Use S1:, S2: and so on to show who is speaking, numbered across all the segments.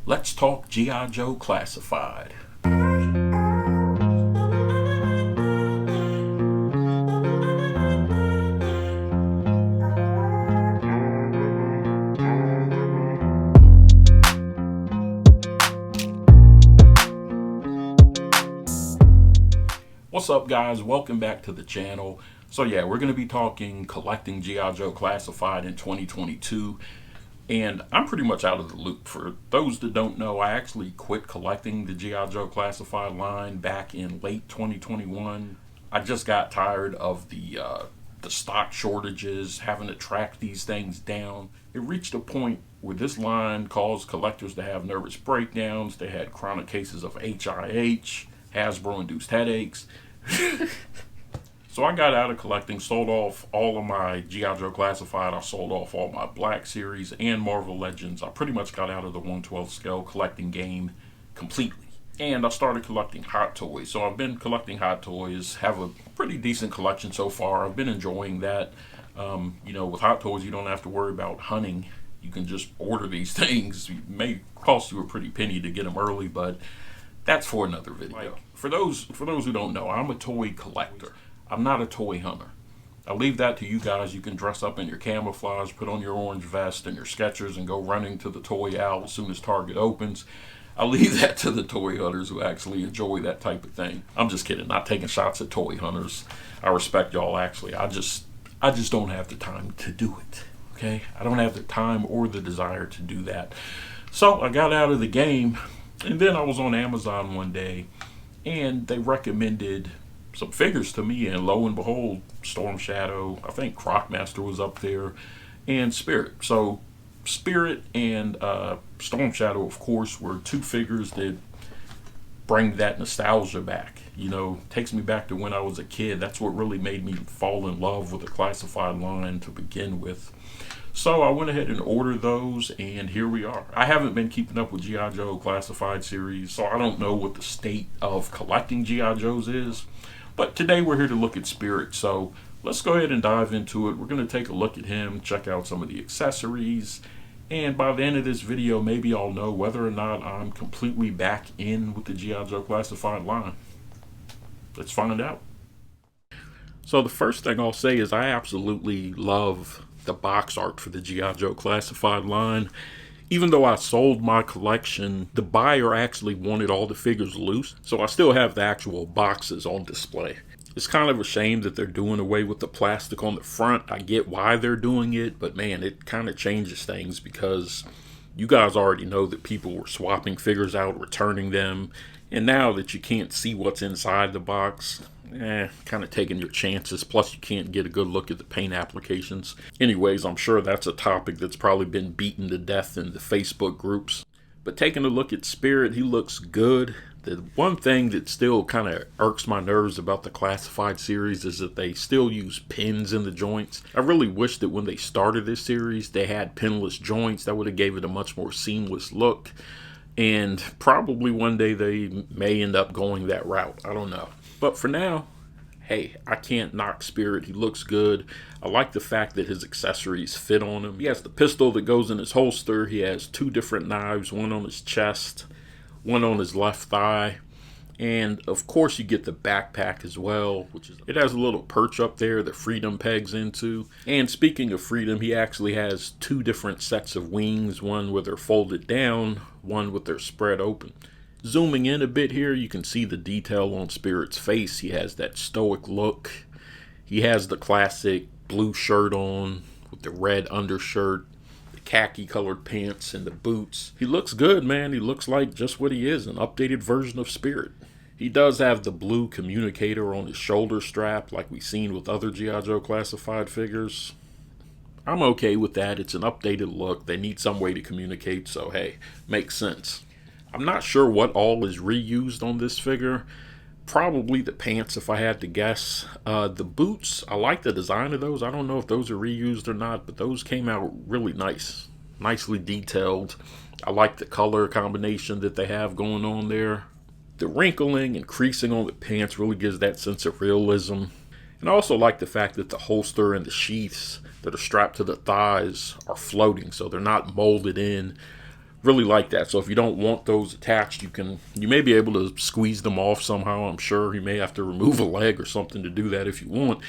S1: Let's talk G.I. Joe Classified. What's up, guys? Welcome back to the channel. So yeah, we're going to be talking collecting G.I. Joe Classified in 2022. And I'm pretty much out of the loop. For those that don't know, I actually quit collecting the G.I. Joe Classified line back in late 2021. I just got tired of the stock shortages, having to track these things down. It reached a point where this line caused collectors to have nervous breakdowns. They had chronic cases of HIH, Hasbro-induced headaches. So I got out of collecting, sold off all of my G.I. Joe Classified. I sold off all my Black Series and Marvel Legends. I pretty much got out of the 1/12 scale collecting game completely. And I started collecting Hot Toys. So I've been collecting Hot Toys, have a pretty decent collection so far. I've been enjoying that. With Hot Toys, you don't have to worry about hunting. You can just order these things. It may cost you a pretty penny to get them early, but that's for another video. For those who don't know, I'm a toy collector. I'm not a toy hunter. I leave that to you guys. You can dress up in your camouflage, put on your orange vest and your Skechers and go running to the toy aisle as soon as Target opens. I leave that to the toy hunters who actually enjoy that type of thing. I'm just kidding, not taking shots at toy hunters. I respect y'all actually. I just don't have the time to do it. Okay? I don't have the time or the desire to do that. So I got out of the game, and then I was on Amazon one day and they recommended some figures to me, and lo and behold, Storm Shadow, I think Crocmaster was up there, and Spirit. So Spirit and Storm Shadow, of course, were two figures that bring that nostalgia back. Takes me back to when I was a kid. That's what really made me fall in love with the Classified line to begin with. So I went ahead and ordered those, and here we are. I haven't been keeping up with G.I. Joe Classified series, so I don't know what the state of collecting G.I. Joes is. But today we're here to look at Spirit, so let's go ahead and dive into it. We're going to take a look at him, check out some of the accessories, and by the end of this video, maybe I'll know whether or not I'm completely back in with the G.I. Joe Classified line. Let's find out. So the first thing I'll say is I absolutely love the box art for the G.I. Joe Classified line. Even though I sold my collection, the buyer actually wanted all the figures loose, so I still have the actual boxes on display. It's kind of a shame that they're doing away with the plastic on the front. I get why they're doing it, but man, it kind of changes things because you guys already know that people were swapping figures out, returning them, and now that you can't see what's inside the box, kind of taking your chances. Plus, you can't get a good look at the paint applications. Anyways, I'm sure that's a topic that's probably been beaten to death in the Facebook groups. But taking a look at Spirit, he looks good. The one thing that still kind of irks my nerves about the Classified series is that they still use pins in the joints. I really wish that when they started this series, they had pinless joints. That would have gave it a much more seamless look. And probably one day they may end up going that route. I don't know. But for now, hey, I can't knock Spirit. He looks good. I like the fact that his accessories fit on him. He has the pistol that goes in his holster. He has two different knives, one on his chest, one on his left thigh. And of course you get the backpack as well, it has a little perch up there that Freedom pegs into. And speaking of Freedom, he actually has two different sets of wings, one where they're folded down, one with their spread open. Zooming in a bit here, you can see the detail on Spirit's face. He has that stoic look. He has the classic blue shirt on with the red undershirt, the khaki colored pants, and the boots. He looks good, man. He looks like just what he is, an updated version of Spirit. He does have the blue communicator on his shoulder strap like we've seen with other G.I. Joe Classified figures. I'm okay with that. It's an updated look. They need some way to communicate, so hey, makes sense. I'm not sure what all is reused on this figure. Probably the pants, if I had to guess. The boots, I like the design of those. I don't know if those are reused or not, but those came out really nice. Nicely detailed. I like the color combination that they have going on there. The wrinkling and creasing on the pants really gives that sense of realism. And I also like the fact that the holster and the sheaths that are strapped to the thighs are floating, so they're not molded in. really like that. So if you don't want those attached, you may be able to squeeze them off somehow. I'm sure you may have to remove a leg or something to do that if you want,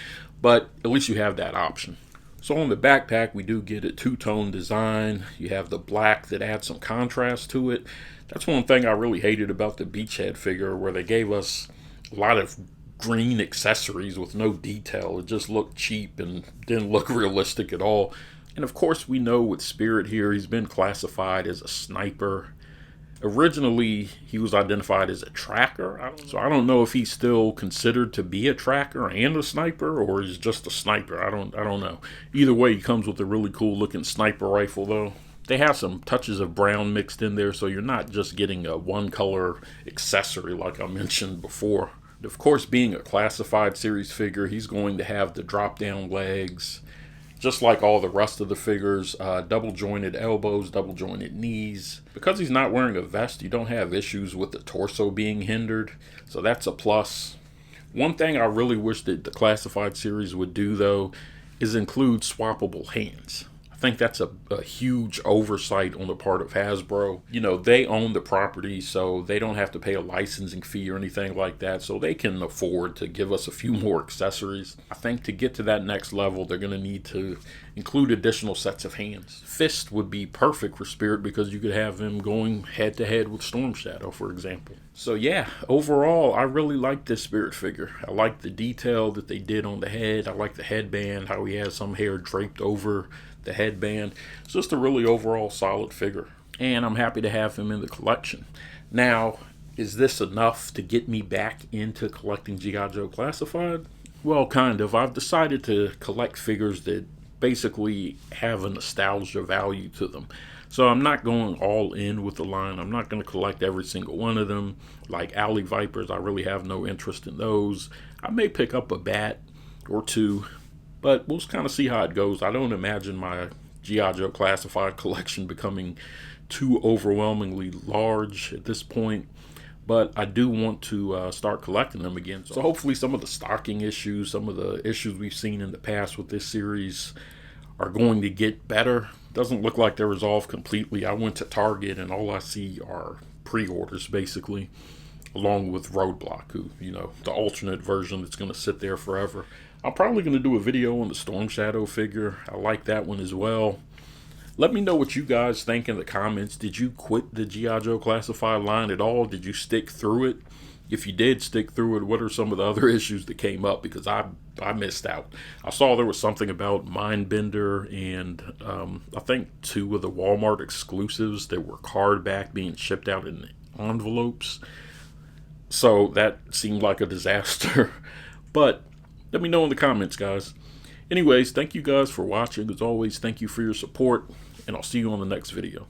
S1: but at least you have that option. So on the backpack, we do get a two-tone design. You have the black that adds some contrast to it. That's one thing I really hated about the Beachhead figure, where they gave us a lot of green accessories with no detail. It just looked cheap and didn't look realistic at all. And of course, we know with Spirit here, he's been classified as a sniper. Originally, he was identified as a tracker. So I don't know if he's still considered to be a tracker and a sniper, or is just a sniper. I don't know. Either way, he comes with a really cool looking sniper rifle though. They have some touches of brown mixed in there, so you're not just getting a one color accessory like I mentioned before. Of course, being a classified series figure, he's going to have the drop down legs, just like all the rest of the figures, double jointed elbows, double jointed knees. Because he's not wearing a vest, you don't have issues with the torso being hindered, so that's a plus. One thing I really wish that the classified series would do though is include swappable hands. I think that's a huge oversight on the part of Hasbro. You know, they own the property, so they don't have to pay a licensing fee or anything like that, so they can afford to give us a few more accessories. I think to get to that next level, they're going to need to include additional sets of hands. Fist would be perfect for Spirit because you could have him going head to head with Storm Shadow, for example. So yeah, overall, I really like this Spirit figure. I like the detail that they did on the head. I like the headband, how he has some hair draped over the headband. It's just a really overall solid figure, and I'm happy to have him in the collection. Now, is this enough to get me back into collecting G.I. Joe Classified? Well, kind of. I've decided to collect figures that basically have a nostalgia value to them. So I'm not going all in with the line. I'm not going to collect every single one of them. Like Alley Vipers, I really have no interest in those. I may pick up a bat or two, but we'll kind of see how it goes. I don't imagine my G.I. Joe Classified collection becoming too overwhelmingly large at this point, but I do want to start collecting them again. So hopefully some of the stocking issues, some of the issues we've seen in the past with this series are going to get better. Doesn't look like they're resolved completely. I went to Target and all I see are pre-orders basically, along with Roadblock, who, you know, the alternate version that's going to sit there forever. I'm probably going to do a video on the Storm Shadow figure. I like that one as well. Let me know what you guys think in the comments. Did you quit the G.I. Joe Classified line at all? Did you stick through it? If you did stick through it, what are some of the other issues that came up? Because I missed out. I saw there was something about Mindbender and I think 2 of the Walmart exclusives that were card back being shipped out in envelopes. So that seemed like a disaster. But let me know in the comments, guys. Anyways, thank you guys for watching. As always, thank you for your support, and I'll see you on the next video.